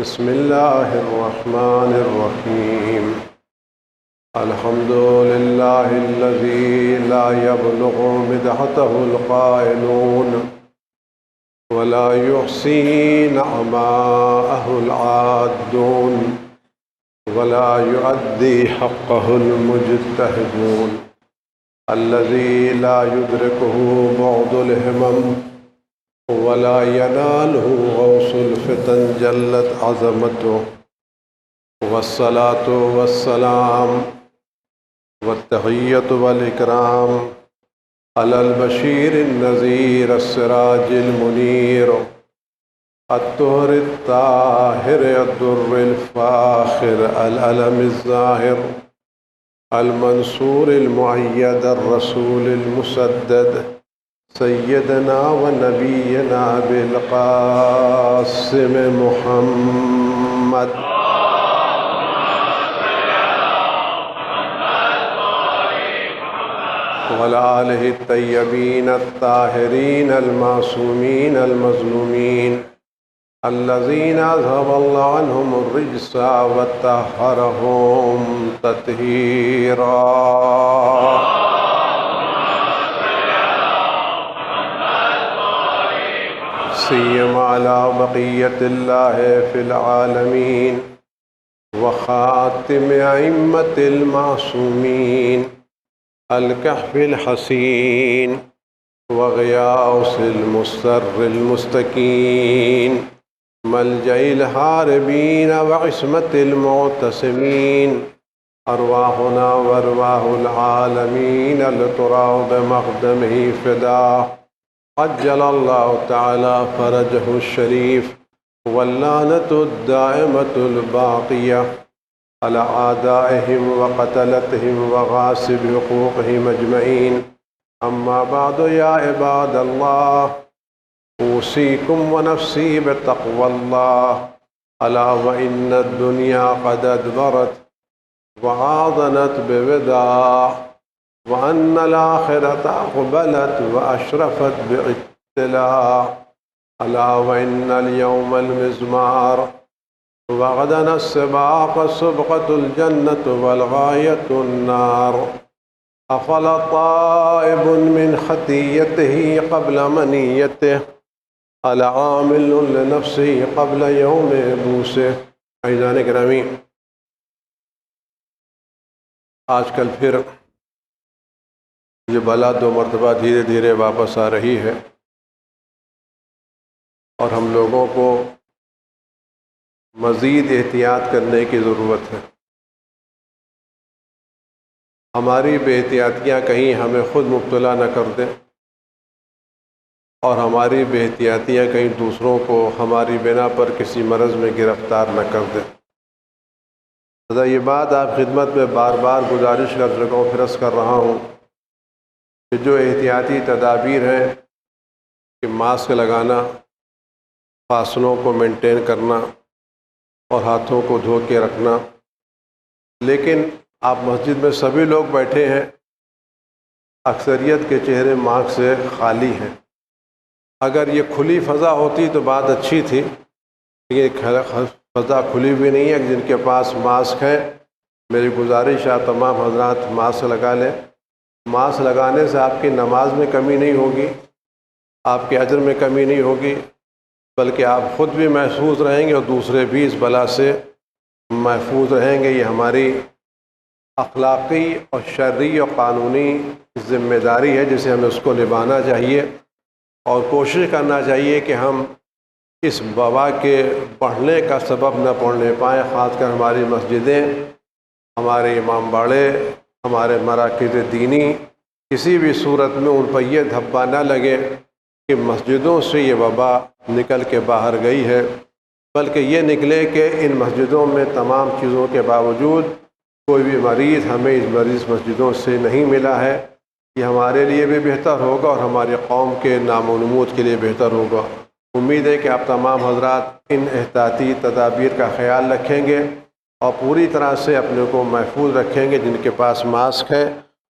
بسم الله الرحمن الرحيم. الحمد لله الذي لا يبلغ مدحته القائلون ولا يحصي نعماءه العادون ولا يؤدي حقه المجتهدون. الذي لا يدركه بعد الهمم ولا يناله غوص الفتن جلت عظمته. والصلاة والسلام والتحية والإكرام على البشير النذير السراج المنير الطهر الطاهر الدر الفاخر العلم الظاهر المنصور المؤيد الرسول المسدد سيدنا ونبينا بالقاسم محمد وعلى آله الطيبين الطاهرين المعصومين المظلومين الذين أذهب الله عنهم الرجس وطهرهم تطهيرا. سيما على بقية الله في العالمين وخاتم أئمة المعصومين الكهف الحسين وغياث المستر المستكين ملجأ الهاربين وعصمة المعتصمين أرواحنا وأرواح العالمين لترى بمقدمه فداه. عجل الله تعالى فرجه الشريف واللعنة الدائمة الباقية على أعدائهم وقتلتهم وغاصب حقوقهم أجمعين. أما بعد يا عباد الله أوصيكم ونفسي بتقوى الله. ألا وإن الدنيا قد أدبرت وعاضنت بوداع وأن الآخرة أقبلت وأشرفت باطلاع. ألا وإن اليوم المزمار وغدا السباق سبقة الجنة والغاية النار. أفلا طائب من خطيته قبل منيته ألا عامل لنفسه قبل يوم بوسه. عزیزان گرامی، آج کل پھر یہ بلا دو مرتبہ دھیرے دھیرے واپس آ رہی ہے اور ہم لوگوں کو مزید احتیاط کرنے کی ضرورت ہے. ہماری بے احتیاطیاں کہیں ہمیں خود مبتلا نہ کر دیں اور ہماری بے احتیاطیاں کہیں دوسروں کو ہماری بنا پر کسی مرض میں گرفتار نہ کر دیں. یہ بات آپ خدمت میں بار بار گزارش کر چکا ہوں، پھر عرض کر رہا ہوں کہ جو احتیاطی تدابیر ہیں کہ ماسک لگانا، فاصلوں کو مینٹین کرنا اور ہاتھوں کو دھو کے رکھنا، لیکن آپ مسجد میں سبھی لوگ بیٹھے ہیں، اکثریت کے چہرے ماسک سے خالی ہیں. اگر یہ کھلی فضا ہوتی تو بات اچھی تھی، یہ فضا کھلی بھی نہیں ہے. جن کے پاس ماسک ہے میری گزارش ہے تمام حضرات ماسک لگا لیں. ماسک لگانے سے آپ کی نماز میں کمی نہیں ہوگی، آپ کے اجر میں کمی نہیں ہوگی، بلکہ آپ خود بھی محفوظ رہیں گے اور دوسرے بھی اس بلا سے محفوظ رہیں گے. یہ ہماری اخلاقی اور شرعی اور قانونی ذمہ داری ہے جسے ہمیں اس کو نبھانا چاہیے اور کوشش کرنا چاہیے کہ ہم اس وبا کے بڑھنے کا سبب نہ پڑنے پائیں. خاص کر ہماری مسجدیں، ہمارے امام باڑے، ہمارے مراکز دینی کسی بھی صورت میں ان پر یہ دھبا نہ لگے کہ مسجدوں سے یہ وبا نکل کے باہر گئی ہے، بلکہ یہ نکلے کہ ان مسجدوں میں تمام چیزوں کے باوجود کوئی بھی مریض ہمیں اس مریض مسجدوں سے نہیں ملا ہے. یہ ہمارے لیے بھی بہتر ہوگا اور ہماری قوم کے نام و نمود کے لیے بہتر ہوگا. امید ہے کہ آپ تمام حضرات ان احتیاطی تدابیر کا خیال رکھیں گے اور پوری طرح سے اپنے کو محفوظ رکھیں گے. جن کے پاس ماسک ہے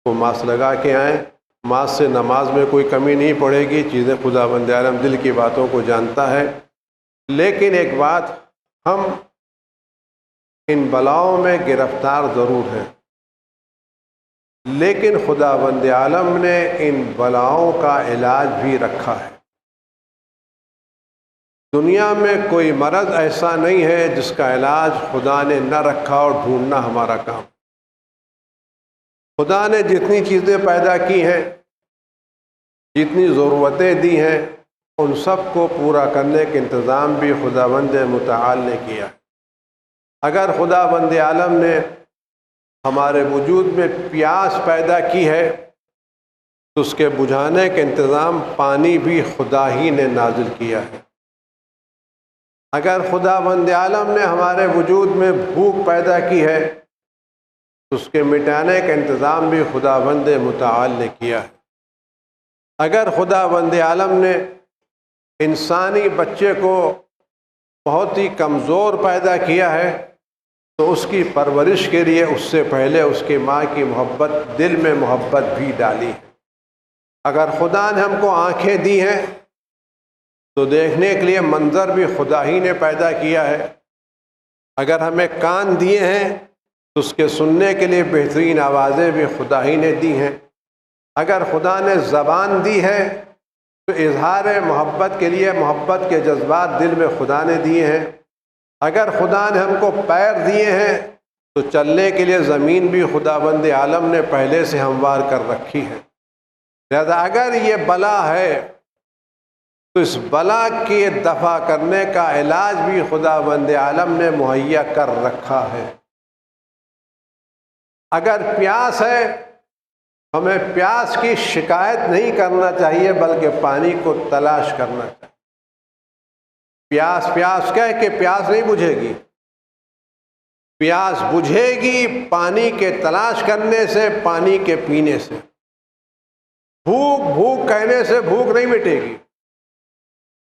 وہ ماسک لگا کے آئیں. ماسک سے نماز میں کوئی کمی نہیں پڑے گی. چیزیں خدا بند عالم دل کی باتوں کو جانتا ہے. لیکن ایک بات ہم ان بلاؤں میں گرفتار ضرور ہیں، لیکن خداوند عالم نے ان بلاؤں کا علاج بھی رکھا ہے۔ دنیا میں کوئی مرض ایسا نہیں ہے جس کا علاج خدا نے نہ رکھا، اور ڈھونڈنا ہمارا کام۔ خدا نے جتنی چیزیں پیدا کی ہیں، جتنی ضرورتیں دی ہیں، ان سب کو پورا کرنے کے انتظام بھی خداوند متعال نے کیا۔ اگر خداوند عالم نے ہمارے وجود میں پیاس پیدا کی ہے تو اس کے بجھانے کے انتظام پانی بھی خدا ہی نے نازل کیا ہے۔ اگر خداوند عالم نے ہمارے وجود میں بھوک پیدا کی ہے تو اس کے مٹانے کا انتظام بھی خداوند متعال نے کیا ہے۔ اگر خداوند عالم نے انسانی بچے کو بہت ہی کمزور پیدا کیا ہے تو اس کی پرورش کے لیے اس سے پہلے اس کی ماں کی محبت، دل میں محبت بھی ڈالی ہے۔ اگر خدا نے ہم کو آنکھیں دی ہیں تو دیکھنے کے لیے منظر بھی خدا ہی نے پیدا کیا ہے۔ اگر ہمیں کان دیے ہیں تو اس کے سننے کے لیے بہترین آوازیں بھی خدا ہی نے دی ہیں۔ اگر خدا نے زبان دی ہے تو اظہار محبت کے لیے محبت کے جذبات دل میں خدا نے دیے ہیں۔ اگر خدا نے ہم کو پیر دیے ہیں تو چلنے کے لیے زمین بھی خداوند عالم نے پہلے سے ہموار کر رکھی ہے۔ لہذا اگر یہ بلا ہے تو اس بلا کی دفع کرنے کا علاج بھی خداوند عالم نے مہیا کر رکھا ہے۔ اگر پیاس ہے، ہمیں پیاس کی شکایت نہیں کرنا چاہیے بلکہ پانی کو تلاش کرنا چاہیے۔ پیاس پیاس کہہ کے پیاس نہیں بجھے گی، پیاس بجھے گی پانی کے تلاش کرنے سے، پانی کے پینے سے۔ بھوک بھوک کہنے سے بھوک نہیں مٹے گی،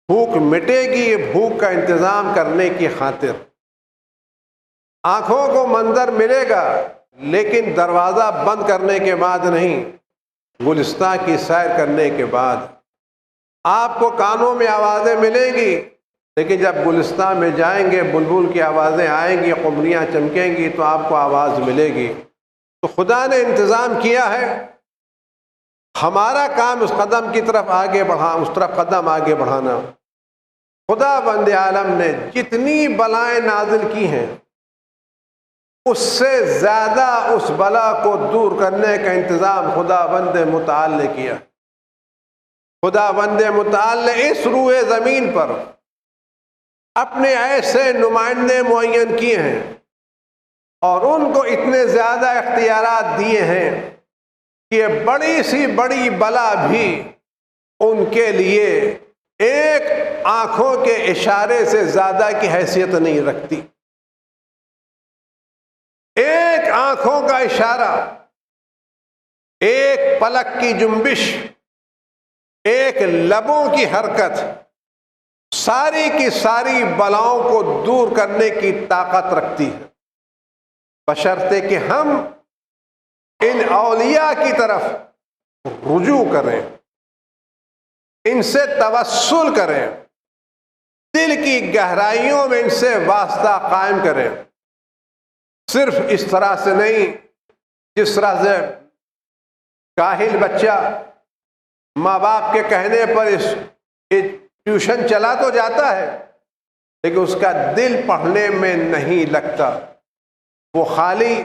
بھوک مٹے گی بھوک کا انتظام کرنے کی خاطر۔ آنکھوں کو منظر ملے گا لیکن دروازہ بند کرنے کے بعد نہیں، گلستان کی سیر کرنے کے بعد۔ آپ کو کانوں میں آوازیں ملیں گی لیکن جب گلستان میں جائیں گے، بلبل کی آوازیں آئیں گی، قمریاں چمکیں گی تو آپ کو آواز ملے گی۔ تو خدا نے انتظام کیا ہے، ہمارا کام اس قدم کی طرف آگے اس طرف قدم آگے بڑھانا۔ خداوند عالم نے جتنی بلائیں نازل کی ہیں اس سے زیادہ اس بلا کو دور کرنے کا انتظام خداوند متعال نے کیا۔ خداوند متعال نے اس روئے زمین پر اپنے ایسے نمائندے معین کیے ہیں اور ان کو اتنے زیادہ اختیارات دیے ہیں کہ یہ بڑی سی بڑی بلا بھی ان کے لیے ایک آنکھوں کے اشارے سے زیادہ کی حیثیت نہیں رکھتی۔ ایک آنکھوں کا اشارہ، ایک پلک کی جنبش، ایک لبوں کی حرکت ساری کی ساری بلاؤں کو دور کرنے کی طاقت رکھتی ہے، بشرطے کہ ہم ان اولیاء کی طرف رجوع کریں، ان سے توسل کریں، دل کی گہرائیوں میں ان سے واسطہ قائم کریں۔ صرف اس طرح سے نہیں جس طرح سے کاہل بچہ ماں باپ کے کہنے پر ٹیوشن چلا تو جاتا ہے لیکن اس کا دل پڑھنے میں نہیں لگتا، وہ خالی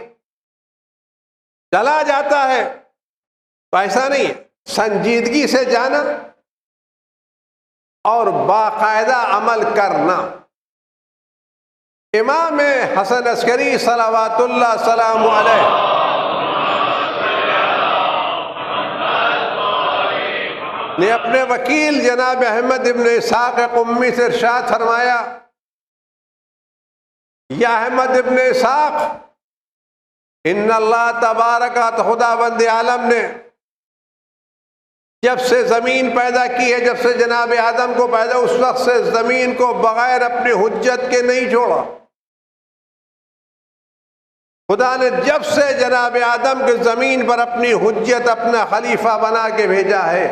چلا جاتا ہے۔ تو ایسا نہیں ہے، سنجیدگی سے جانا اور باقاعدہ عمل کرنا۔ امام حسن عسکری صلوات اللہ سلام علیہ نے اپنے وکیل جناب احمد ابن اسحاق قمی سے ارشاد فرمایا، یا احمد ابن اسحاق، ان اللہ تبارک خداوند عالم نے جب سے زمین پیدا کی ہے، جب سے جناب آدم کو پیدا، اس وقت سے زمین کو بغیر اپنی حجت کے نہیں چھوڑا۔ خدا نے جب سے جناب آدم کے زمین پر اپنی حجت، اپنا خلیفہ بنا کے بھیجا ہے،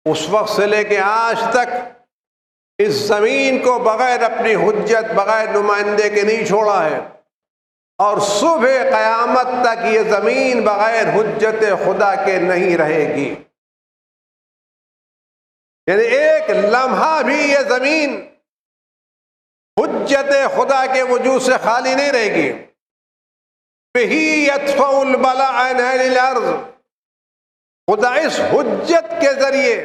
اس وقت سے لے کے آج تک اس زمین کو بغیر اپنی حجت، بغیر نمائندے کے نہیں چھوڑا ہے، اور صبح قیامت تک یہ زمین بغیر حجت خدا کے نہیں رہے گی۔ یعنی ایک لمحہ بھی یہ زمین حجت خدا کے وجود سے خالی نہیں رہے گی۔ بِهِ يَدْفَعُ الْبَلَاءَ عَنْ أَهْلِ الْأَرْضِ، خدا اس حجت کے ذریعے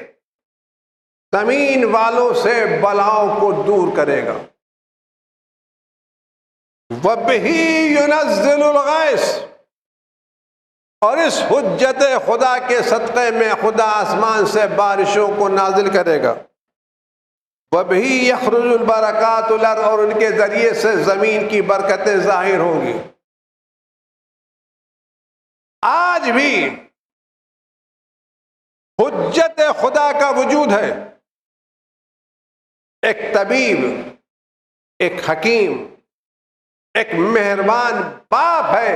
زمین والوں سے بلاؤں کو دور کرے گا۔ وَبِهِ يُنَزِّلُ الْغَيْثَ، اور اس حجت خدا کے صدقے میں خدا آسمان سے بارشوں کو نازل کرے گا۔ وَبِهِ يَخْرُجُ الْبَرَكَاتُ الْأَرْضِ، اور ان کے ذریعے سے زمین کی برکتیں ظاہر ہوں گی۔ آج بھی حجت خدا کا وجود ہے۔ ایک طبیب، ایک حکیم، ایک مہربان باپ ہے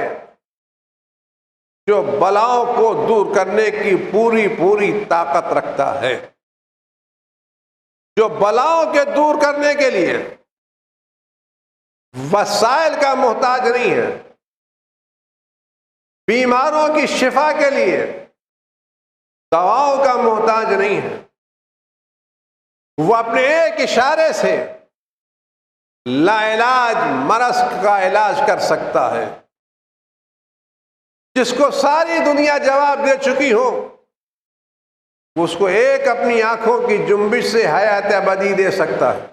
جو بلاؤں کو دور کرنے کی پوری طاقت رکھتا ہے، جو بلاؤں کے دور کرنے کے لیے وسائل کا محتاج نہیں ہے، بیماروں کی شفا کے لیے دواؤں کا محتاج نہیں ہے، وہ اپنے ایک اشارے سے لا علاج مرض کا علاج کر سکتا ہے۔ جس کو ساری دنیا جواب دے چکی ہو، اس کو ایک اپنی آنکھوں کی جنبش سے حیات ابدی دے سکتا ہے۔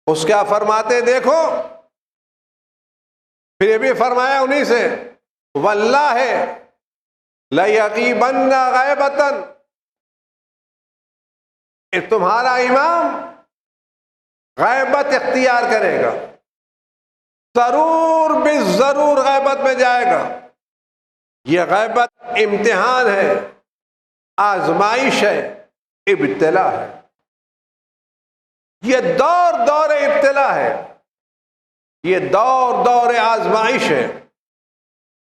اس کیا فرماتے دیکھو، پھر یہ بھی فرمایا انہی سے، واللہ لَيَغِيبَنَّ غَيْبَةً، تمہارا امام غیبت اختیار کرے گا، ضرور بالضرور غیبت میں جائے گا۔ یہ غیبت امتحان ہے، آزمائش ہے، ابتلا ہے۔ یہ دور ابتلا ہے، یہ دور آزمائش ہے۔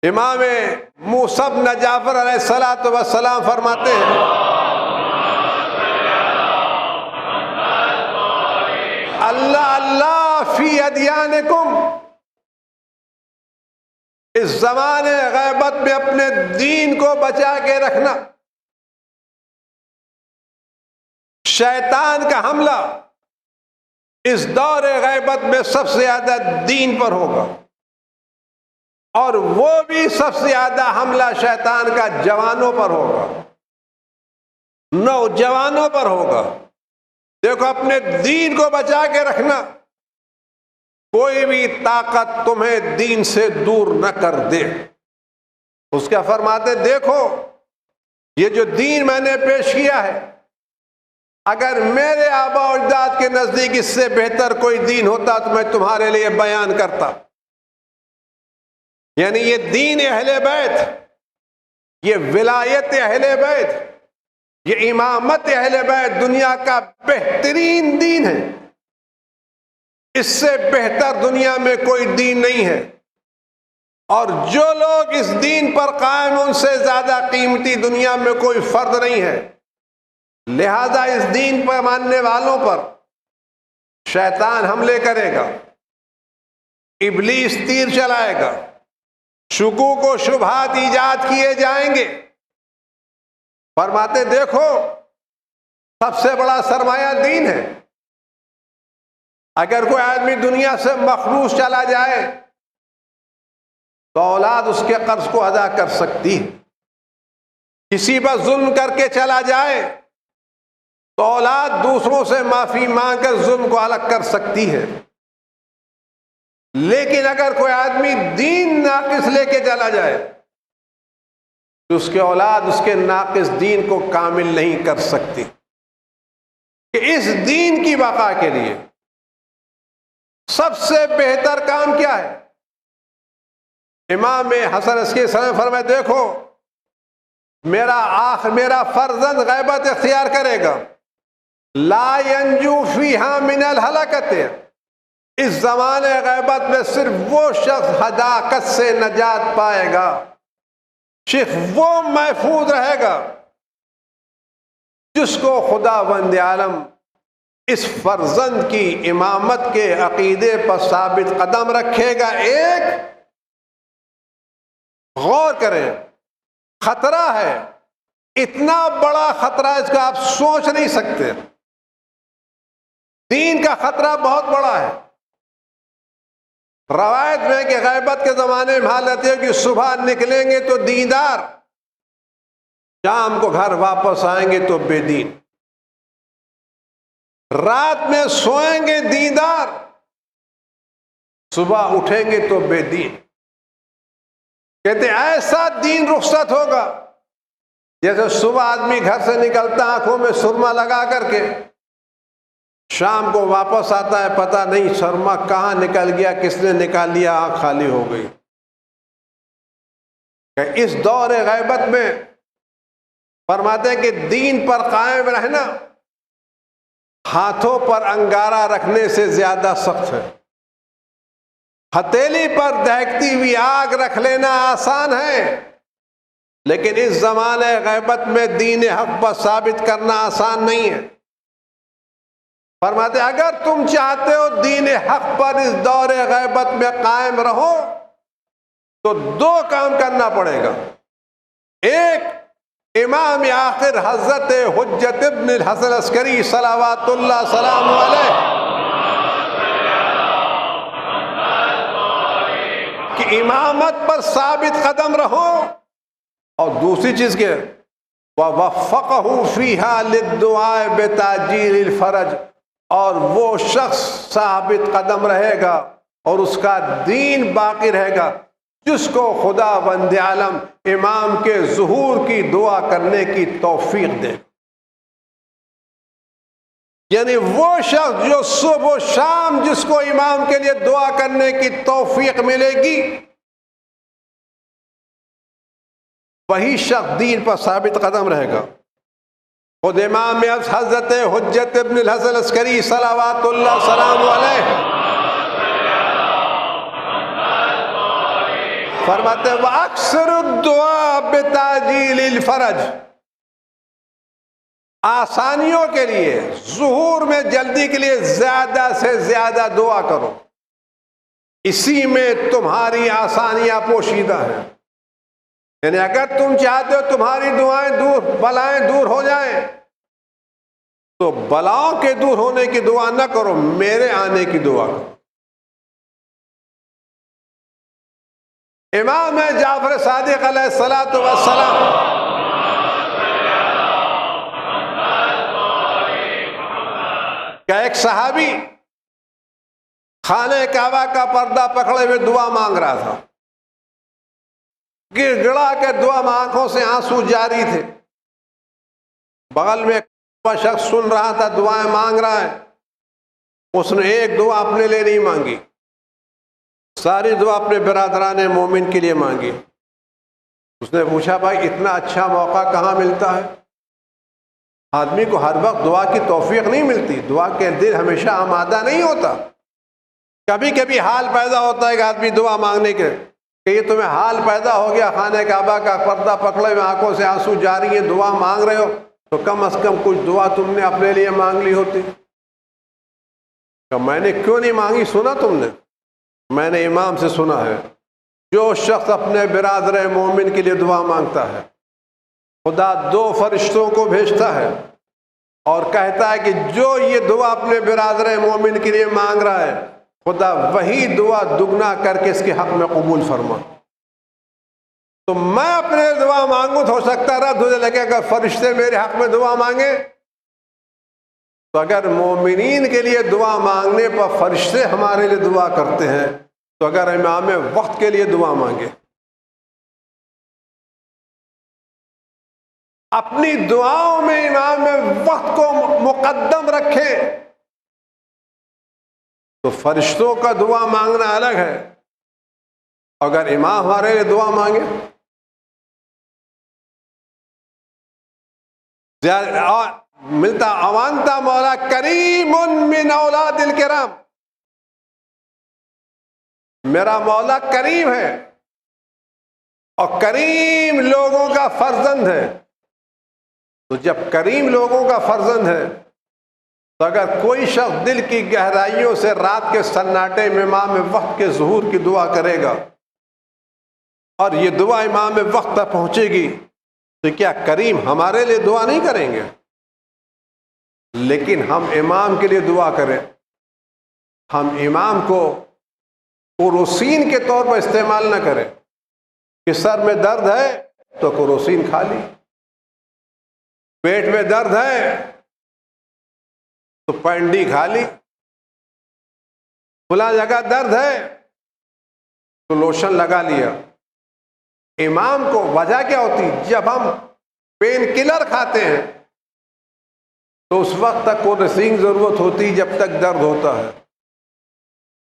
امام موسیٰ بن جعفر علیہ السلام فرماتے ہیں، اللہ فی ادیانکم، اس زمانے غیبت میں اپنے دین کو بچا کے رکھنا۔ شیطان کا حملہ اس دور غیبت میں سب سے زیادہ دین پر ہوگا، اور وہ بھی سب سے زیادہ حملہ شیطان کا جوانوں پر ہوگا، نوجوانوں پر ہوگا۔ دیکھو، اپنے دین کو بچا کے رکھنا، کوئی بھی طاقت تمہیں دین سے دور نہ کر دے۔ اس کا فرماتے دیکھو، یہ جو دین میں نے پیش کیا ہے، اگر میرے آبا و اجداد کے نزدیک اس سے بہتر کوئی دین ہوتا تو میں تمہارے لیے بیان کرتا۔ یعنی یہ دین اہل بیت، یہ ولایت اہل بیت، یہ امامت اہل بیت دنیا کا بہترین دین ہے۔ اس سے بہتر دنیا میں کوئی دین نہیں ہے، اور جو لوگ اس دین پر قائم، ان سے زیادہ قیمتی دنیا میں کوئی فرد نہیں ہے۔ لہذا اس دین پر ماننے والوں پر شیطان حملے کرے گا، ابلیس تیر چلائے گا، شکوک و شبہات ایجاد کیے جائیں گے۔ فرماتے دیکھو، سب سے بڑا سرمایہ دین ہے۔ اگر کوئی آدمی دنیا سے مخلوص چلا جائے تو اولاد اس کے قرض کو ادا کر سکتی ہے۔ کسی پر ظلم کر کے چلا جائے تو اولاد دوسروں سے معافی مانگ کر ظلم کو الگ کر سکتی ہے۔ لیکن اگر کوئی آدمی دین ناقص لے کے چلا جائے تو اس کے اولاد اس کے ناقص دین کو کامل نہیں کر سکتی۔ کہ اس دین کی بقا کے لیے سب سے بہتر کام کیا ہے؟ امام حسن عسکری سلام فرمائے دیکھو، میرا فرزند غیبت اختیار کرے گا، لا ینجو فیہا من الہلاکت، اس زمانے غیبت میں صرف وہ شخص ہلاکت سے نجات پائے گا، صرف وہ محفوظ رہے گا جس کو خداوند عالم اس فرزند کی امامت کے عقیدے پر ثابت قدم رکھے گا، ایک غور کریں، خطرہ ہے، اتنا بڑا خطرہ اس کا آپ سوچ نہیں سکتے۔ دین کا خطرہ بہت بڑا ہے۔ روایت میں کہ غیبت کے زمانے میں حالت ہے کہ صبح نکلیں گے تو دیندار، شام کو گھر واپس آئیں گے تو بے دین، رات میں سوئیں گے دیندار، صبح اٹھیں گے تو بے دین۔ کہتے ایسا دین رخصت ہوگا جیسے صبح آدمی گھر سے نکلتا آنکھوں میں سرما لگا کر کے، شام کو واپس آتا ہے، پتہ نہیں سرما کہاں نکل گیا، کس نے نکال لیا، آنکھ خالی ہو گئی۔ کہ اس دور غیبت میں فرماتے ہیں کہ دین پر قائم رہنا ہاتھوں پر انگارہ رکھنے سے زیادہ سخت ہے۔ ہتھیلی پر دہکتی ہوئی آگ رکھ لینا آسان ہے، لیکن اس زمانے غیبت میں دین حق پر ثابت کرنا آسان نہیں ہے۔ فرماتے اگر تم چاہتے ہو دین حق پر اس دور غیبت میں قائم رہو تو دو کام کرنا پڑے گا۔ ایک، امام آخر حضرت حجت ابن الحسن عسکری صلوات اللہ سلام علیہ کہ امامت پر ثابت قدم رہو، اور دوسری چیز کے وَوَفَّقَهُ فِيهَا لِلدُّعَاءِ بِتَعْجِيلِ الْفَرَجِ، اور وہ شخص ثابت قدم رہے گا اور اس کا دین باقی رہے گا جس کو خدا بند عالم امام کے ظہور کی دعا کرنے کی توفیق دے۔ یعنی وہ شخص جو صبح و شام جس کو امام کے لیے دعا کرنے کی توفیق ملے گی، وہی شخص دین پر ثابت قدم رہے گا۔ خود امام حضرت حجت ابن الحسن عسکری صلوات اللہ سلام علیہ فرماتے ہیں وَأَكْثِرُ الدُّعَاء بِتَعْجِيلِ الْفَرَجِ، آسانیوں کے لیے، ظہور میں جلدی کے لیے زیادہ سے زیادہ دعا کرو، اسی میں تمہاری آسانیاں پوشیدہ ہیں۔ یعنی اگر تم چاہتے ہو تمہاری دعائیں دور، بلائیں دور ہو جائیں، تو بلاؤں کے دور ہونے کی دعا نہ کرو، میرے آنے کی دعا کرو۔ امام جعفر صادق علیہ الصلوۃ والسلام کا ایک صحابی خانہ کعبہ کا پردہ پکڑے ہوئے دعا مانگ رہا تھا، گر گڑا کے دعا میں آنکھوں سے آنسو جاری تھے، بغل میں شخص سن رہا تھا، دعائیں مانگ رہا ہے، اس نے ایک دعا اپنے لیے نہیں مانگی، ساری دعا اپنے برادران مومن کے لیے مانگی۔ اس نے پوچھا بھائی اتنا اچھا موقع کہاں ملتا ہے؟ آدمی کو ہر وقت دعا کی توفیق نہیں ملتی، دعا کے دل ہمیشہ آمادہ نہیں ہوتا، کبھی کبھی حال پیدا ہوتا ہے کہ آدمی دعا مانگنے کے، کہ یہ تمہیں حال پیدا ہو گیا، خانہ کعبہ کا پردہ پکڑے ہوئے آنکھوں سے آنسو جاری ہیں، دعا مانگ رہے ہو، تو کم از کم کچھ دعا تم نے اپنے لیے مانگ لی ہوتی۔ کہ میں نے کیوں نہیں مانگی؟ سنا تم نے؟ میں نے امام سے سنا ہے، جو شخص اپنے برادر مومن کے لیے دعا مانگتا ہے، خدا دو فرشتوں کو بھیجتا ہے اور کہتا ہے کہ جو یہ دعا اپنے برادر مومن کے لیے مانگ رہا ہے، خدا وہی دعا دگنا کر کے اس کے حق میں قبول فرما۔ تو میں اپنے دعا مانگوں تو ہو سکتا رہا تجھے لگے اگر فرشتے میرے حق میں دعا مانگے، تو اگر مومنین کے لیے دعا مانگنے پر فرشتے ہمارے لیے دعا کرتے ہیں، تو اگر امام وقت کے لیے دعا مانگے، اپنی دعاؤں میں امام وقت کو مقدم رکھیں، تو فرشتوں کا دعا مانگنا الگ ہے، اگر امام ہمارے لیے دعا مانگے ملتا اوانتا مولا کریم من اولاد الکرام، میرا مولا کریم ہے اور کریم لوگوں کا فرزند ہے۔ تو جب کریم لوگوں کا فرزند ہے تو اگر کوئی شخص دل کی گہرائیوں سے رات کے سناٹے میں امام وقت کے ظہور کی دعا کرے گا اور یہ دعا امام وقت تک پہنچے گی تو کیا کریم ہمارے لیے دعا نہیں کریں گے؟ لیکن ہم امام کے لیے دعا کریں، ہم امام کو کروسین کے طور پر استعمال نہ کریں کہ سر میں درد ہے تو کروسین کھا لی، پیٹ میں درد ہے تو پینڈی کھا لی، فلاں جگہ درد ہے تو لوشن لگا لیا۔ امام کو وجہ کیا ہوتی؟ جب ہم پین کلر کھاتے ہیں تو اس وقت تک کورسین ضرورت ہوتی جب تک درد ہوتا ہے،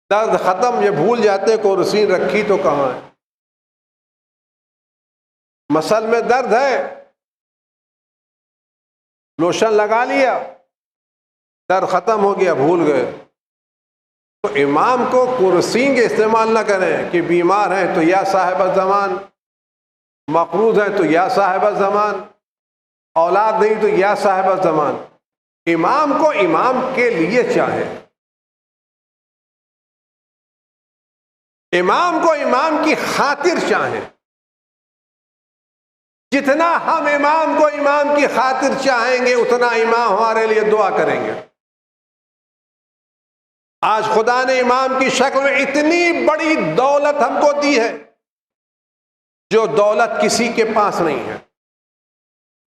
درد ختم یہ بھول جاتے کورسین رکھی تو کہاں ہے۔ مسل میں درد ہے، لوشن لگا لیا، درد ختم ہو گیا، بھول گئے۔ تو امام کو کورسین کے استعمال نہ کریں کہ بیمار ہیں تو یا صاحب الزمان، مقروض ہیں تو یا صاحب الزمان، اولاد نہیں تو یا صاحب الزمان۔ امام کو امام کے لیے چاہیں، امام کو امام کی خاطر چاہیں۔ جتنا ہم امام کو امام کی خاطر چاہیں گے اتنا امام ہمارے لیے دعا کریں گے۔ آج خدا نے امام کی شکل میں اتنی بڑی دولت ہم کو دی ہے جو دولت کسی کے پاس نہیں ہے۔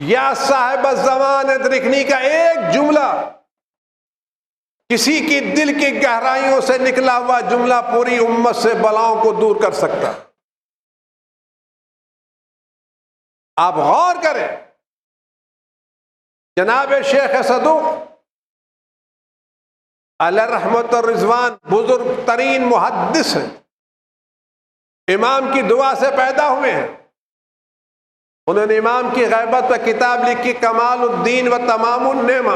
یا صاحب الزمان ادرکنی کا ایک جملہ کسی کی دل کی گہرائیوں سے نکلا ہوا جملہ پوری امت سے بلاؤں کو دور کر سکتا۔ آپ غور کریں، جناب شیخ صدوق علیہ رحمت الرضوان بزرگ ترین محدث ہیں، امام کی دعا سے پیدا ہوئے ہیں۔ انہوں نے امام کی غیبت پر کتاب لکھی کمال الدین و تمام النعمہ،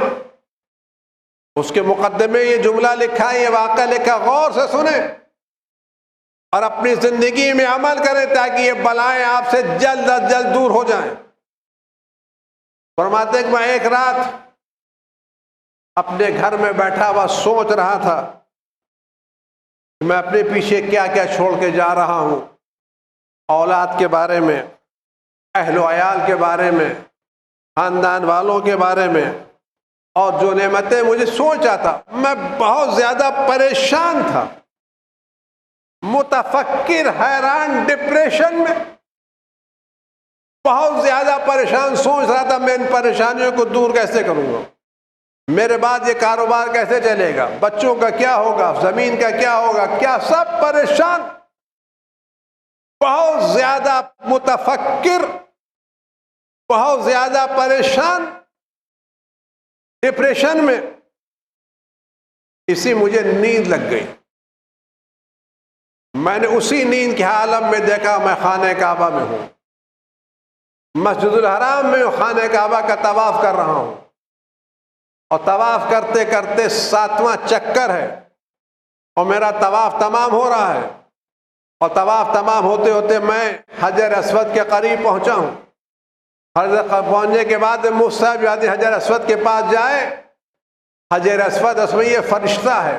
اس کے مقدمے یہ جملہ لکھا ہے، یہ واقعہ لکھا، غور سے سنیں اور اپنی زندگی میں عمل کریں تاکہ یہ بلائیں آپ سے جلد از جلد دور ہو جائیں۔ فرماتے ہیں کہ میں ایک رات اپنے گھر میں بیٹھا ہوا سوچ رہا تھا کہ میں اپنے پیچھے کیا کیا چھوڑ کے جا رہا ہوں، اولاد کے بارے میں، اہل و عیال کے بارے میں، خاندان والوں کے بارے میں، اور جو نعمتیں مجھے سوچا تھا۔ میں بہت زیادہ پریشان تھا، متفکر، حیران، ڈپریشن میں بہت زیادہ پریشان، سوچ رہا تھا میں ان پریشانیوں کو دور کیسے کروں گا، میرے بعد یہ کاروبار کیسے چلے گا، بچوں کا کیا ہوگا، زمین کا کیا ہوگا، کیا، سب پریشان، بہت زیادہ متفکر، بہت زیادہ پریشان، ڈپریشن میں۔ اسی مجھے نیند لگ گئی۔ میں نے اسی نیند کے عالم میں دیکھا میں خانہ کعبہ میں ہوں، مسجد الحرام میں خانہ کعبہ کا طواف کر رہا ہوں، اور طواف کرتے کرتے 7واں چکر ہے اور میرا طواف تمام ہو رہا ہے، اور طواف تمام ہوتے ہوتے میں حجر اسود کے قریب پہنچا ہوں۔ پہنچنے کے بعد مصعب یعنی حجر اسود کے پاس جائے، حجر اسود اس میں یہ فرشتہ ہے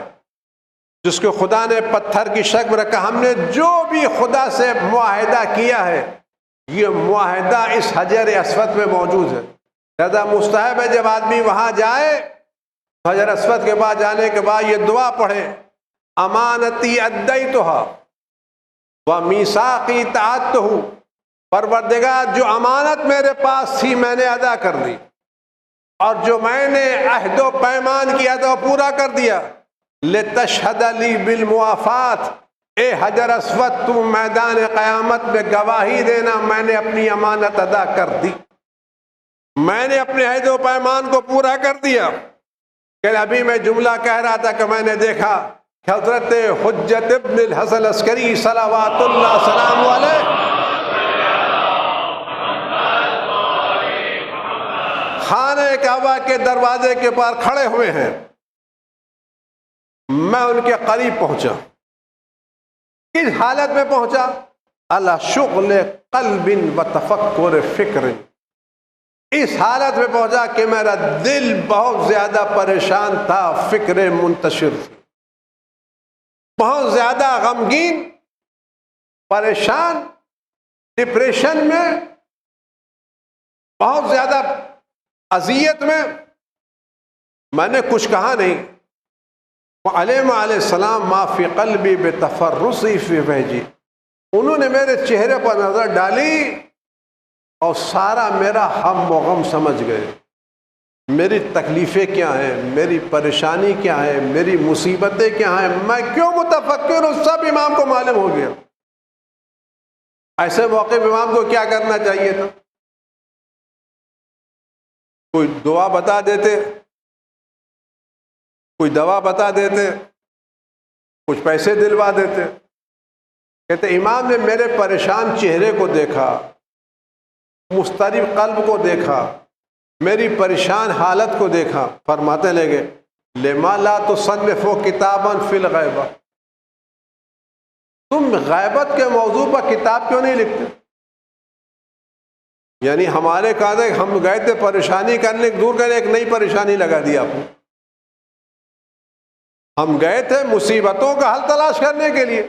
جس کو خدا نے پتھر کی شکل میں رکھا۔ ہم نے جو بھی خدا سے معاہدہ کیا ہے یہ معاہدہ اس حجر اسود میں موجود ہے۔ زیادہ مستحب ہے جب آدمی وہاں جائے، حجر اسود کے بعد جانے کے بعد یہ دعا پڑھے، امانتی ادیتھا ومیثاقی تعدتہ، پروردگار جو امانت میرے پاس تھی میں نے ادا کر دی، اور جو میں نے عہد و پیمان کیا تھا وہ پورا کر دیا۔ لتشہد لی بالموافات، اے حجر اسود تم میدان قیامت میں گواہی دینا میں نے اپنی امانت ادا کر دی، میں نے اپنے عہد و پیمان کو پورا کر دیا۔ کہ ابھی میں جملہ کہہ رہا تھا کہ میں نے دیکھا کہ حضرت حجت ابن الحسن عسکری صلوات اللہ سلام علیہ خانہ کعبہ کے دروازے کے پاس کھڑے ہوئے ہیں۔ میں ان کے قریب پہنچا۔ کس حالت میں پہنچا؟ علی شغل قلب و تفکر فکر، اس حالت میں پہنچا کہ میرا دل بہت زیادہ پریشان تھا، فکر منتشر تھی، بہت زیادہ غمگین، پریشان، ڈپریشن میں، بہت زیادہ اذیت میں نے کچھ کہا نہیں۔ علیہ السلام ما فی قلبی بتفرسی فی وجہی، انہوں نے میرے چہرے پر نظر ڈالی اور سارا میرا ہم و غم سمجھ گئے، میری تکلیفیں کیا ہیں، میری پریشانی کیا ہے، میری مصیبتیں کیا ہیں، میں کیوں متفکر ہوں، سب امام کو معلوم ہو گیا۔ ایسے موقع میں امام کو کیا کرنا چاہیے تھا؟ کوئی دعا بتا دیتے، کوئی دوا بتا دیتے، کچھ پیسے دلوا دیتے۔ کہتے امام نے میرے پریشان چہرے کو دیکھا، مضطرب قلب کو دیکھا، میری پریشان حالت کو دیکھا، فرماتے لگے لما لا تصنفوا کتابا فی الغیبہ، تم غیبت کے موضوع پر کتاب کیوں نہیں لکھتے؟ یعنی ہمارے کہتے ہم گئے تھے پریشانی کرنے، دور کرنے، ایک نئی پریشانی لگا دی آپ نے۔ ہم گئے تھے مصیبتوں کا حل تلاش کرنے کے لیے،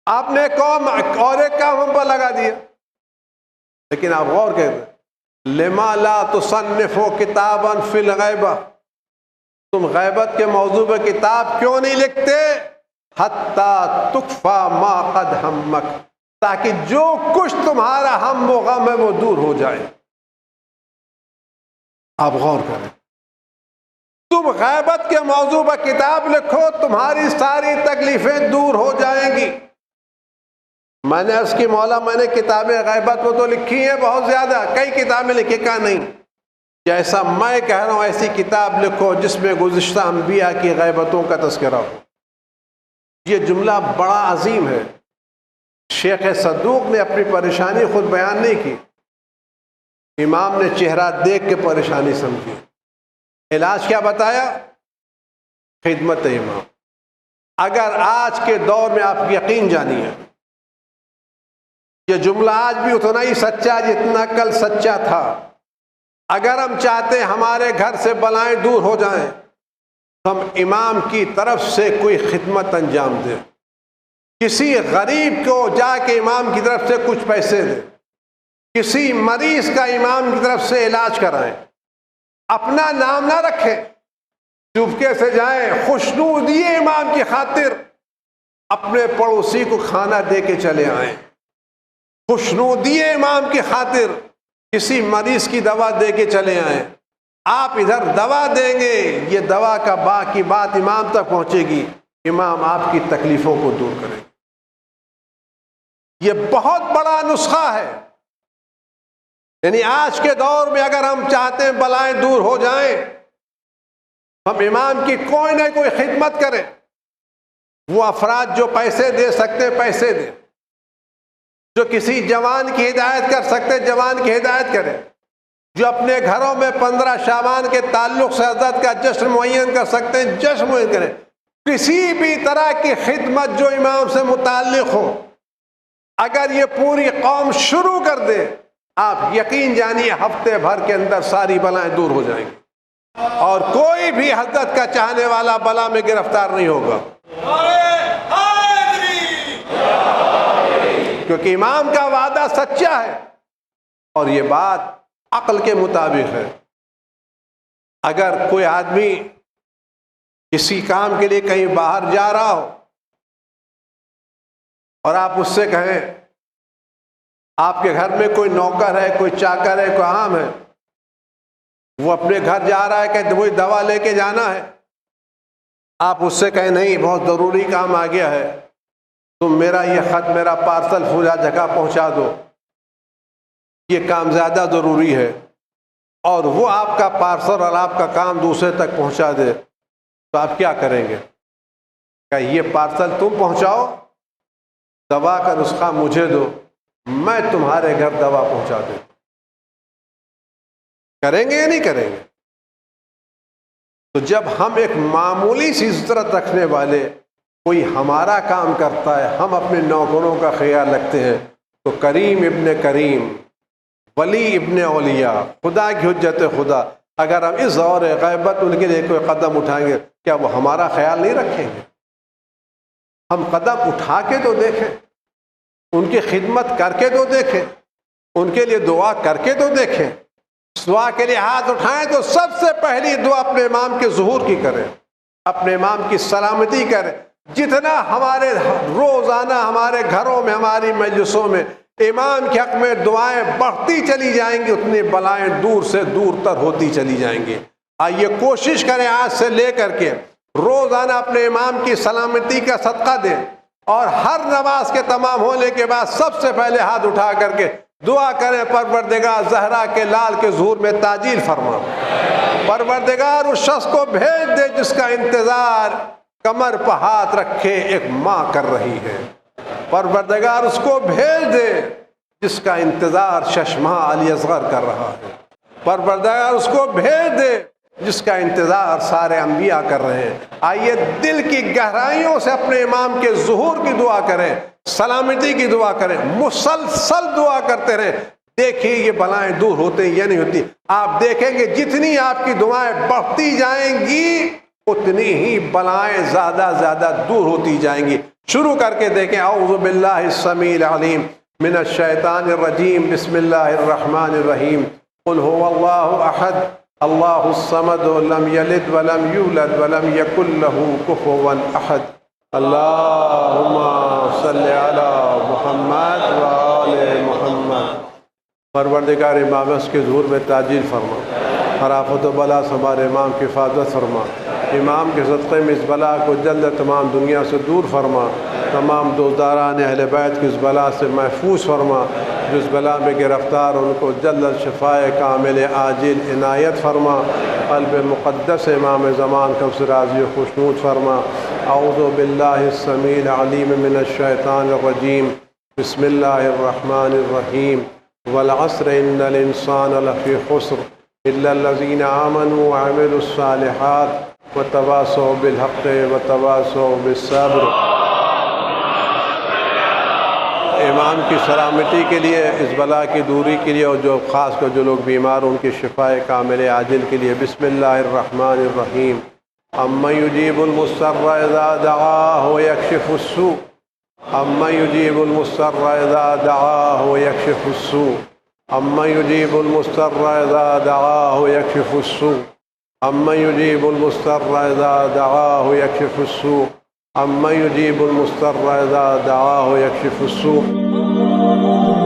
آپ نے اور ایک کام ہم پر لگا دیا۔ لیکن آپ غور کریں، لما لا تصنفوا کتابا فی الغیبہ، تم غیبت کے موضوع پہ کتاب کیوں نہیں لکھتے؟ حتی تکفا ما قد ہمک، تاکہ جو کچھ تمہارا ہم و غم ہے وہ دور ہو جائے۔ آپ غور کریں، تم غیبت کے موضوع پر کتاب لکھو، تمہاری ساری تکلیفیں دور ہو جائیں گی۔ میں نے عرض کی مولا میں نے کتابیں غیبت کو تو لکھی ہیں بہت زیادہ، کئی کتابیں لکھی، کہا نہیں، جیسا میں کہہ رہا ہوں ایسی کتاب لکھو جس میں گزشتہ انبیاء کی غیبتوں کا تذکرہ ہو۔ یہ جملہ بڑا عظیم ہے۔ شیخ صدوق نے اپنی پریشانی خود بیان نہیں کی، امام نے چہرہ دیکھ کے پریشانی سمجھی، علاج کیا بتایا؟ خدمت امام۔ اگر آج کے دور میں آپ یقین جانیے، یہ جملہ آج بھی اتنا ہی سچا جتنا کل سچا تھا۔ اگر ہم چاہتے ہمارے گھر سے بلائیں دور ہو جائیں، ہم امام کی طرف سے کوئی خدمت انجام دیں، کسی غریب کو جا کے امام کی طرف سے کچھ پیسے دیں، کسی مریض کا امام کی طرف سے علاج کرائیں، اپنا نام نہ رکھیں، چپکے سے جائیں، خوشنودی امام کی خاطر اپنے پڑوسی کو کھانا دے کے چلے آئیں، خوشنودی امام کی خاطر کسی مریض کی دوا دے کے چلے آئیں۔ آپ ادھر دوا دیں گے، یہ دوا کا باقی بات امام تک پہنچے گی، امام آپ کی تکلیفوں کو دور کریں گے۔ یہ بہت بڑا نسخہ ہے۔ یعنی آج کے دور میں اگر ہم چاہتے ہیں بلائیں دور ہو جائیں، ہم امام کی کوئی نہ کوئی خدمت کریں۔ وہ افراد جو پیسے دے سکتے ہیں پیسے دیں، جو کسی جوان کی ہدایت کر سکتے ہیں جوان کی ہدایت کریں، جو اپنے گھروں میں 15 شعبان کے تعلق سے حضرت کا جشن معین کر سکتے ہیں جشن معین کریں۔ کسی بھی طرح کی خدمت جو امام سے متعلق ہو، اگر یہ پوری قوم شروع کر دے، آپ یقین جانیے ہفتے بھر کے اندر ساری بلائیں دور ہو جائیں گی، اور کوئی بھی حضرت کا چاہنے والا بلا میں گرفتار نہیں ہوگا، کیونکہ امام کا وعدہ سچا ہے اور یہ بات عقل کے مطابق ہے۔ اگر کوئی آدمی کسی کام کے لیے کہیں باہر جا رہا ہو اور آپ اس سے کہیں آپ کے گھر میں کوئی نوکر ہے، کوئی چاکر ہے، کوئی عام ہے، وہ اپنے گھر جا رہا ہے کہ وہی دوا لے کے جانا ہے، آپ اس سے کہیں نہیں بہت ضروری کام آ گیا ہے، تم میرا یہ خط میرا پارسل فلاں جگہ پہنچا دو، یہ کام زیادہ ضروری ہے، اور وہ آپ کا پارسل اور آپ کا کام دوسرے تک پہنچا دے، تو آپ کیا کریں گے؟ کہ یہ پارسل تم پہنچاؤ، دوا کا نسخہ مجھے دو، میں تمہارے گھر دوا پہنچا دوں۔ کریں گے یا نہیں کریں گے؟ تو جب ہم ایک معمولی سی عزت رکھنے والے کوئی ہمارا کام کرتا ہے، ہم اپنے نوکروں کا خیال رکھتے ہیں، تو کریم ابن کریم ولی ابن اولیاء، خدا کی حجت خدا، اگر ہم اس دور غیبت ان کے لیے کوئی قدم اٹھائیں گے، کیا وہ ہمارا خیال نہیں رکھیں گے؟ ہم قدم اٹھا کے تو دیکھیں، ان کی خدمت کر کے تو دیکھیں، ان کے لیے دعا کر کے تو دیکھیں۔ دعا کے لیے ہاتھ اٹھائیں تو سب سے پہلی دعا اپنے امام کے ظہور کی کریں، اپنے امام کی سلامتی کریں۔ جتنا ہمارے روزانہ ہمارے گھروں میں، ہماری مجلسوں میں امام کے حق میں دعائیں بڑھتی چلی جائیں گی، اتنی بلائیں دور سے دور تر ہوتی چلی جائیں گی۔ آئیے کوشش کریں آج سے لے کر کے روزانہ اپنے امام کی سلامتی کا صدقہ دیں، اور ہر نماز کے تمام ہونے کے بعد سب سے پہلے ہاتھ اٹھا کر کے دعا کریں، پروردگار زہرا کے لال کے ظہور میں تعجیل فرما، پروردگار اس شخص کو بھیج دے جس کا انتظار کمر پہ ہاتھ رکھے ایک ماں کر رہی ہے، پروردگار اس کو بھیج دے جس کا انتظار ششماں علی اصغر کر رہا ہے، پروردگار اس کو بھیج دے جس کا انتظار سارے انبیاء کر رہے ہیں۔ آئیے دل کی گہرائیوں سے اپنے امام کے ظہور کی دعا کریں، سلامتی کی دعا کریں، مسلسل دعا کرتے رہیں۔ دیکھیے یہ بلائیں دور ہوتے ہیں یا نہیں ہوتی، آپ دیکھیں گے جتنی آپ کی دعائیں بڑھتی جائیں گی اتنی ہی بلائیں زیادہ دور ہوتی جائیں گی۔ شروع کر کے دیکھیں، اعوذ باللہ السمیع العلیم من الشیطان الرجیم، بسم اللہ الرحمن الرحیم، قل هو اللہ احد اللہ الصمد لم یلد ولم یولد ولم یکن له کفوا احد، اللہم صلی علی محمد وآل محمد۔ پروردگار امام اس کے ظہور میں تعجیل فرما، ہر آفت و بلا سے ہمارے امام کی حفاظت فرما، امام کے صدقے میں اس بلا کو جلد تمام دنیا سے دور فرما، تمام دوزداران اہل بیت کی اس بلا سے محفوظ فرما، جس بلا میں گرفتار ان کو جلد شفائے کامل عاجل عنایت فرما، قلب مقدس امام زمان کو سے راضی و خوشنود فرما۔ اعوذ باللہ السمیع العلیم من الشیطان الرجیم، بسم اللہ الرحمن الرحیم، والعصر ان الانسان لفی خسر الا الذین آمنوا وعملوا الصالحات وتواصوا بالحق وتواصوا بالصبر۔ امام کی سلامتی کے لیے، اس بلا کی دوری کے لیے، اور جو خاص کر جو لوگ بیمار ان کی شفائے کامل عاجل کے لیے، بسم اللہ الرحمن الرحیم، امن یجیب المضطر اذا دعاہ ویکشف السوء، امن یجیب المضطر اذا دعاہ ویکشف السوء، امن یجیب المضطر اذا دعاہ ویکشف السوء، امن یجیب المضطر اذا دعاہ ویکشف السوء، امن یجیب المضطر اذا دعاہ ویکشف السوء۔